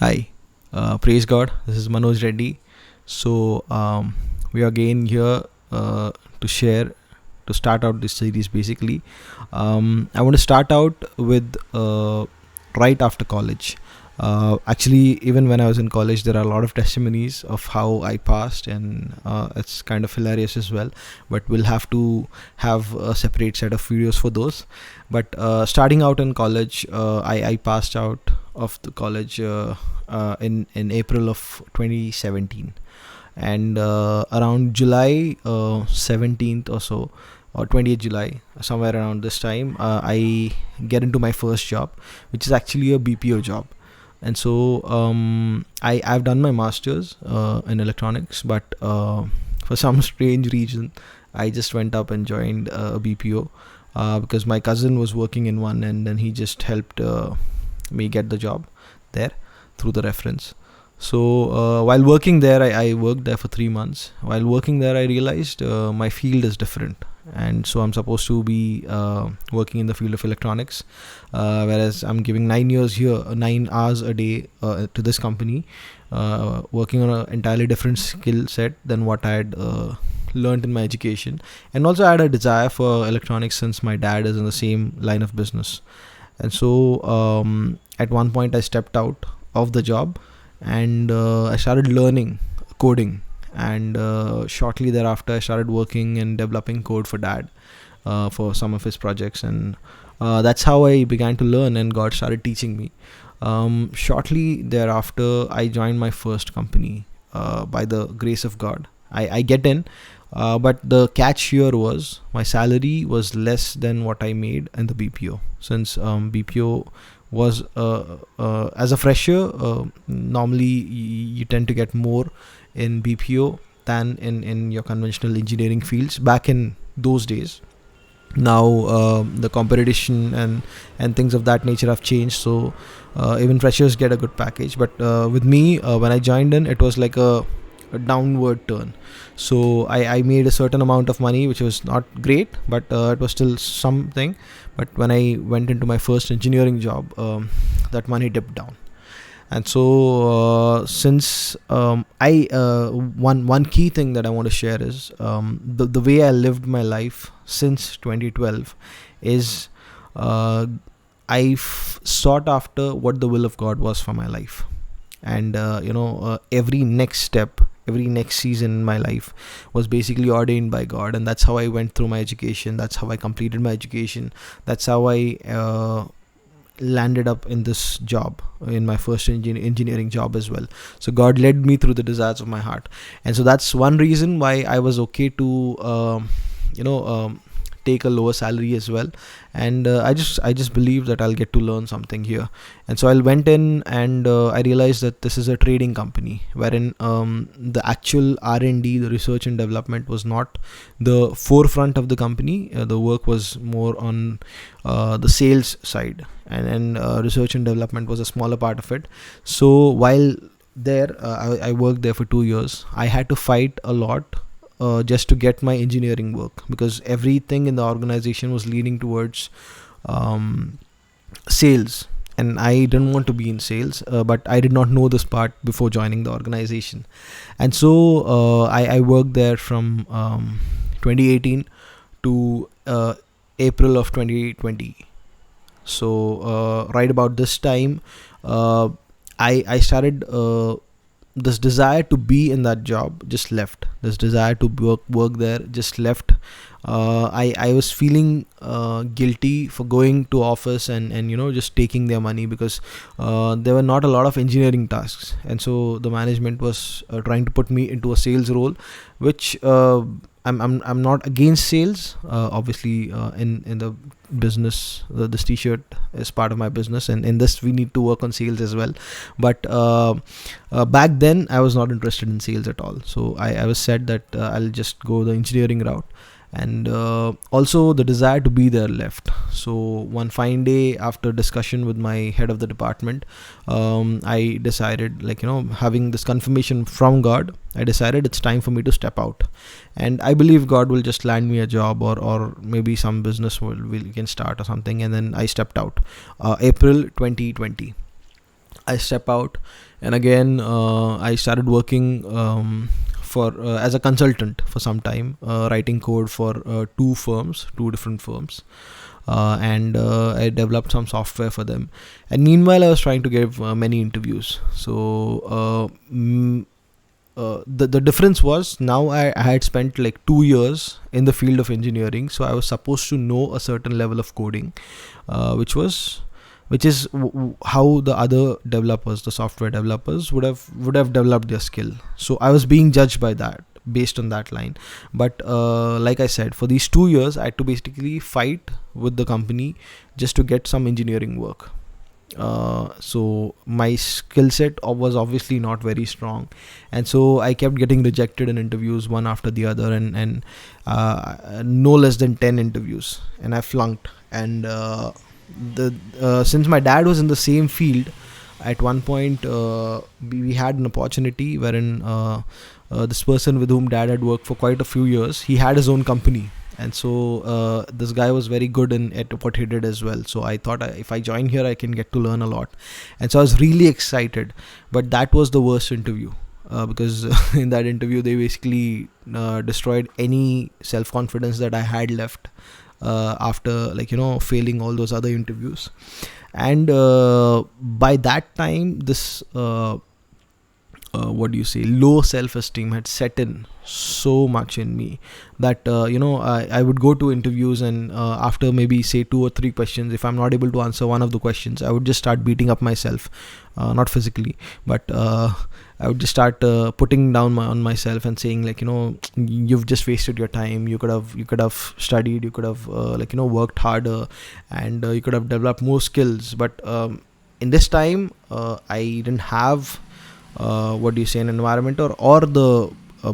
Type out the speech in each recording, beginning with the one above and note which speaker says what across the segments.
Speaker 1: Hi, praise God. This is Manoj Reddy. So we are again here to share to start out this series. Basically, I want to start out with right after college. Actually, even when I was in college, there are a lot of testimonies of how I passed, and it's kind of hilarious as well. But we'll have to have a separate set of videos for those. But starting out in college, I passed out of the college in April of 2017, and around July 17th or so, or 20th July, somewhere around this time, I get into my first job, which is actually a BPO job. And so I've done my masters in electronics, but for some strange reason, I just went up and joined a BPO because my cousin was working in one, and then he just helped me get the job there through the reference. So while working there, I worked there for 3 months. While working there, I realized my field is different, and so I'm supposed to be working in the field of electronics, whereas I'm giving 9 years here, 9 hours a day to this company, working on an entirely different skill set than what I had learned in my education. And also, I had a desire for electronics since my dad is in the same line of business. And so at one point, I stepped out of the job, and I started learning coding. And shortly thereafter, I started working and developing code for dad for some of his projects, and that's how I began to learn, and God started teaching me. Shortly thereafter, I joined my first company by the grace of God. I get in, but the catch here was my salary was less than what I made in the BPO, since BPO was as a fresher, normally you tend to get more in BPO than in your conventional engineering fields back in those days. Now the competition and things of that nature have changed, so even freshers get a good package. But with me, when I joined in, it was like a downward turn. So I made a certain amount of money, which was not great, but it was still something. But when I went into my first engineering job, that money dipped down. And so since I one key thing that I want to share is the way I lived my life since 2012 is I've sought after what the will of God was for my life. And every next step, every next season in my life was basically ordained by God, and that's how I went through my education, that's how I completed my education, that's how I landed up in this job, in my first engineering job as well. So God led me through the desires of my heart, and so that's one reason why I was okay to you know take a lower salary as well. And I just believe that I'll get to learn something here. And so I went in, and I realized that this is a trading company wherein the actual R&D, the research and development, was not the forefront of the company. The work was more on the sales side, and research and development was a smaller part of it. So while there, I worked there for 2 years. I had to fight a lot just to get my engineering work, because everything in the organization was leaning towards sales, and I didn't want to be in sales, but I did not know this part before joining the organization. And so I worked there from 2018 to April of 2020. So right about this time, I started this desire to be in that job just left. This desire to work there just left. I was feeling guilty for going to office and just taking their money, because there were not a lot of engineering tasks, and so the management was trying to put me into a sales role, which I'm not against sales. Obviously, in the business, this T-shirt is part of my business, and in this we need to work on sales as well. But back then I was not interested in sales at all. So I was said that I'll just go the engineering route, and also the desire to be there left. So one fine day, after discussion with my head of the department, I decided, having this confirmation from God, I decided it's time for me to step out. And I believe God will just land me a job, or maybe some business we can start or something. And then I stepped out April 2020. I step out, and again I started working for as a consultant for some time, writing code for two different firms, and I developed some software for them. And meanwhile, I was trying to give many interviews. So the difference was, now I had spent like 2 years in the field of engineering, so I was supposed to know a certain level of coding, which is how the other developers, the software developers, would have developed their skill. So I was being judged by that, based on that line. But like I said, for these 2 years I had to basically fight with the company just to get some engineering work. So my skill set was obviously not very strong, and so I kept getting rejected in interviews one after the other, and no less than 10 interviews, and I flunked. And since my dad was in the same field, at one point we had an opportunity wherein this person with whom dad had worked for quite a few years, he had his own company. And so this guy was very good at what he did as well. So I thought, if I join here, I can get to learn a lot. And so I was really excited. But that was the worst interview, because in that interview they basically destroyed any self-confidence that I had left after, failing all those other interviews. And by that time, this low self-esteem had set in so much in me that I would go to interviews, and after maybe say 2 or 3 questions, if I'm not able to answer one of the questions, I would just start beating up myself, not physically, but I would just start putting down on myself and saying, you've just wasted your time. You could have studied, you could have worked harder, and you could have developed more skills. But in this time, I didn't have an environment or the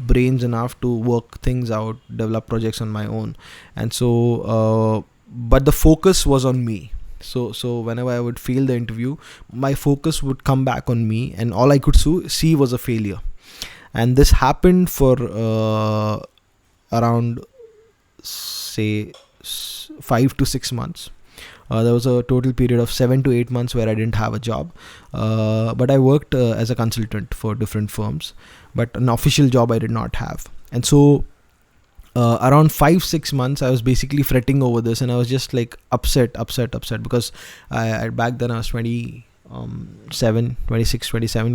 Speaker 1: brains enough to work things out, develop projects on my own. And so but the focus was on me. So whenever I would fail the interview, my focus would come back on me, and all I could see was a failure. And this happened for around, say, 5 to 6 months. There was a total period of 7 to 8 months where I didn't have a job, but I worked as a consultant for different firms, but an official job I did not have. And so around 5-6 months I was basically fretting over this, and I was just like upset because back then I was 27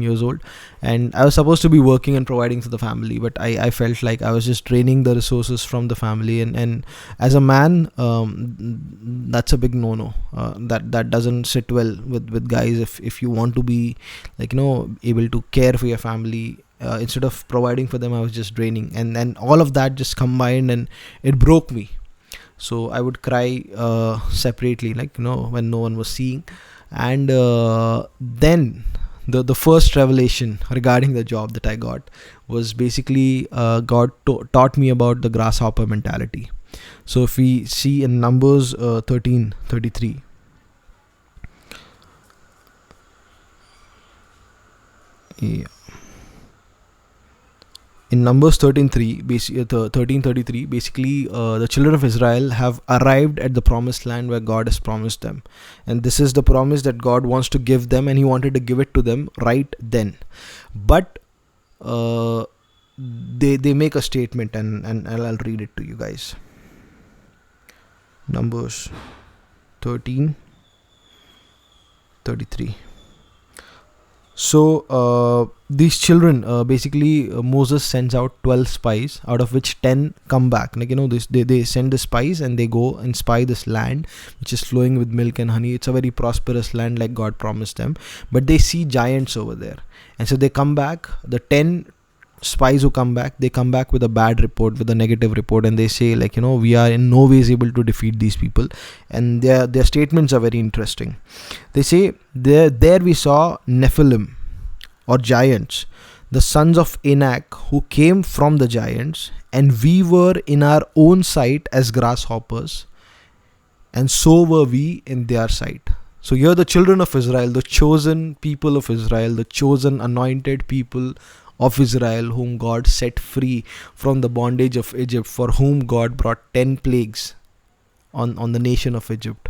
Speaker 1: years old, and I was supposed to be working and providing for the family, but I felt like I was just draining the resources from the family, and as a man, that's a big no-no. That doesn't sit well with guys. If you want to be able to care for your family, instead of providing for them, I was just draining, and then all of that just combined, and it broke me. So I would cry separately, when no one was seeing. And then the first revelation regarding the job that I got was basically God taught me about the grasshopper mentality. So if we see in Numbers 13:33, yeah. In Numbers 13:33, basically the children of Israel have arrived at the promised land where God has promised them, and this is the promise that God wants to give them, and He wanted to give it to them right then. But they make a statement, and I'll read it to you guys. Numbers 13:33. So these children, basically Moses sends out 12 spies, out of which 10 come back. They send the spies, and they go and spy this land which is flowing with milk and honey. It's a very prosperous land like God promised them, but they see giants over there, and so they come back. The 10 spies who come back, they come back with a bad report, with a negative report, and they say we are in no ways able to defeat these people. And their statements are very interesting. They say, there we saw Nephilim, or giants, the sons of Anak, who came from the giants, and we were in our own sight as grasshoppers, and so were we in their sight. So here the children of Israel, the chosen people of Israel, the chosen anointed people of Israel, whom God set free from the bondage of Egypt, for whom God brought 10 plagues on the nation of Egypt.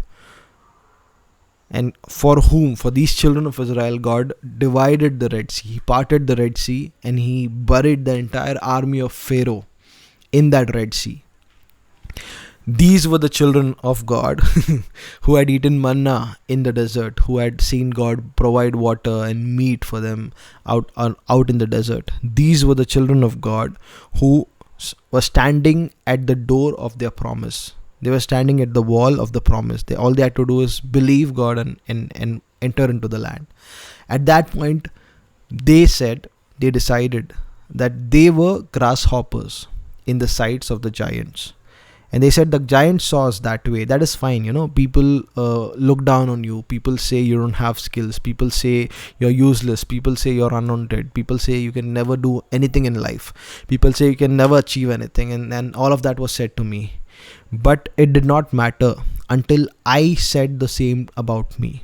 Speaker 1: And for whom? For these children of Israel, God divided the Red Sea. He parted the Red Sea and he buried the entire army of Pharaoh in that Red Sea. These were the children of God who had eaten manna in the desert, who had seen God provide water and meat for them out in the desert. These were the children of God who were standing at the door of their promise. They were standing at the wall of the promise. All they had to do is believe God and enter into the land. At that point, they decided that they were grasshoppers in the sights of the giants. And they said the giants saw us that way. That is fine. People look down on you. People say you don't have skills. People say you're useless. People say you're unwanted. People say you can never do anything in life. People say you can never achieve anything. And all of that was said to me. But it did not matter until I said the same about me.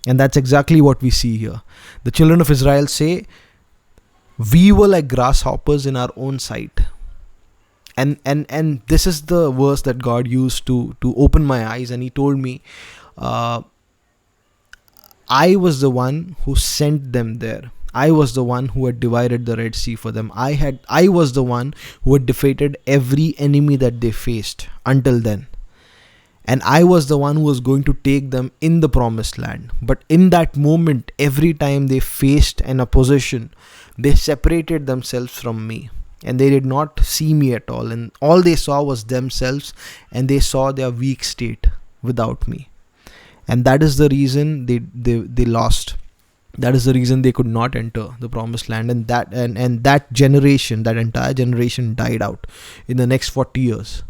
Speaker 1: And that's exactly what we see here. The children of Israel say, we were like grasshoppers in our own sight. And this is the verse that God used to open my eyes, and he told me, I was the one who sent them there. I was the one who had divided the Red Sea for them. I was the one who had defeated every enemy that they faced until then. And I was the one who was going to take them in the promised land. But in that moment, every time they faced an opposition, they separated themselves from me. And they did not see me at all. And all they saw was themselves, and they saw their weak state without me. And that is the reason they lost. That is the reason they could not enter the promised land. And that generation, that entire generation died out in the next 40 years.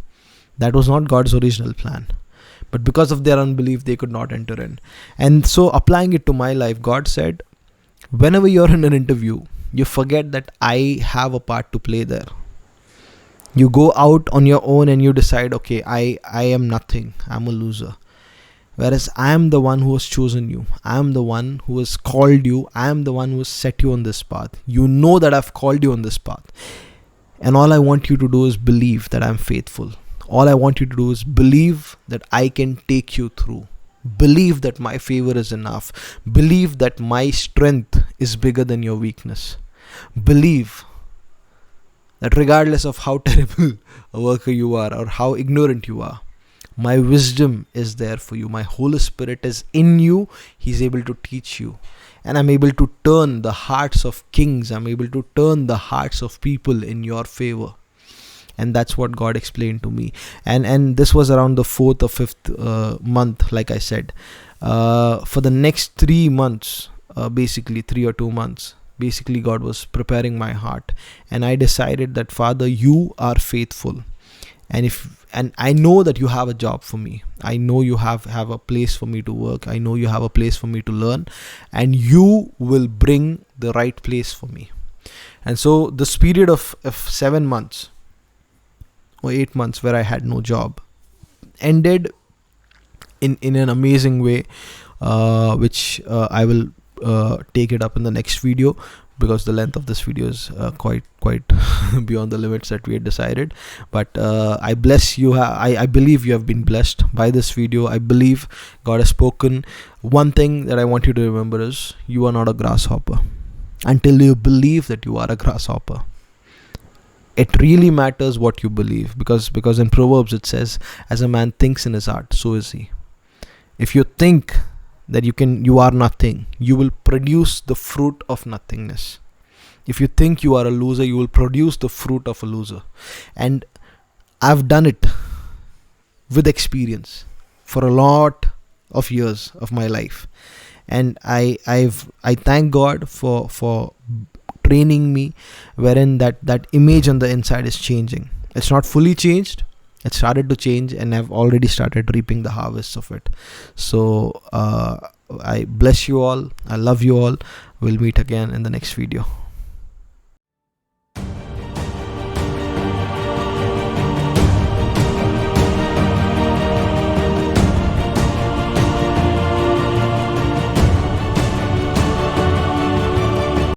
Speaker 1: That was not God's original plan. But because of their unbelief, they could not enter in. And so applying it to my life, God said, whenever you're in an interview, you forget that I have a part to play there. You go out on your own and you decide, okay, I am nothing. I'm a loser. Whereas I am the one who has chosen you. I am the one who has called you. I am the one who has set you on this path. You know that I've called you on this path. And all I want you to do is believe that I'm faithful. All I want you to do is believe that I can take you through. Believe that my favor is enough. Believe that my strength is bigger than your weakness. Believe that regardless of how terrible a worker you are or how ignorant you are, my wisdom is there for you. My Holy Spirit is in you. He's able to teach you. And I'm able to turn the hearts of kings. I'm able to turn the hearts of people in your favor. And that's what God explained to me. And this was around the 4th or 5th month, like I said. For the next 3 months, basically 3 or 2 months, basically God was preparing my heart. And I decided that, Father, you are faithful. And I know that you have a job for me. I know you have a place for me to work. I know you have a place for me to learn. And you will bring the right place for me. And so this period of 7 months, or 8 months where I had no job ended in an amazing way, which I will take it up in the next video, because the length of this video is quite beyond the limits that we had decided. But I bless you. I believe you have been blessed by this video. I believe God has spoken. One thing that I want you to remember is you are not a grasshopper until you believe that you are a grasshopper. It really matters what you believe, because in Proverbs it says, as a man thinks in his heart, so is he. If you think that you are nothing, you will produce the fruit of nothingness. If you think you are a loser, you will produce the fruit of a loser. And I've done it with experience for a lot of years of my life. And I thank God for training me, wherein that image on the inside is changing. It's not fully changed. It started to change, and I've already started reaping the harvests of it. So I bless you all. I love you all. We'll meet again in the next video.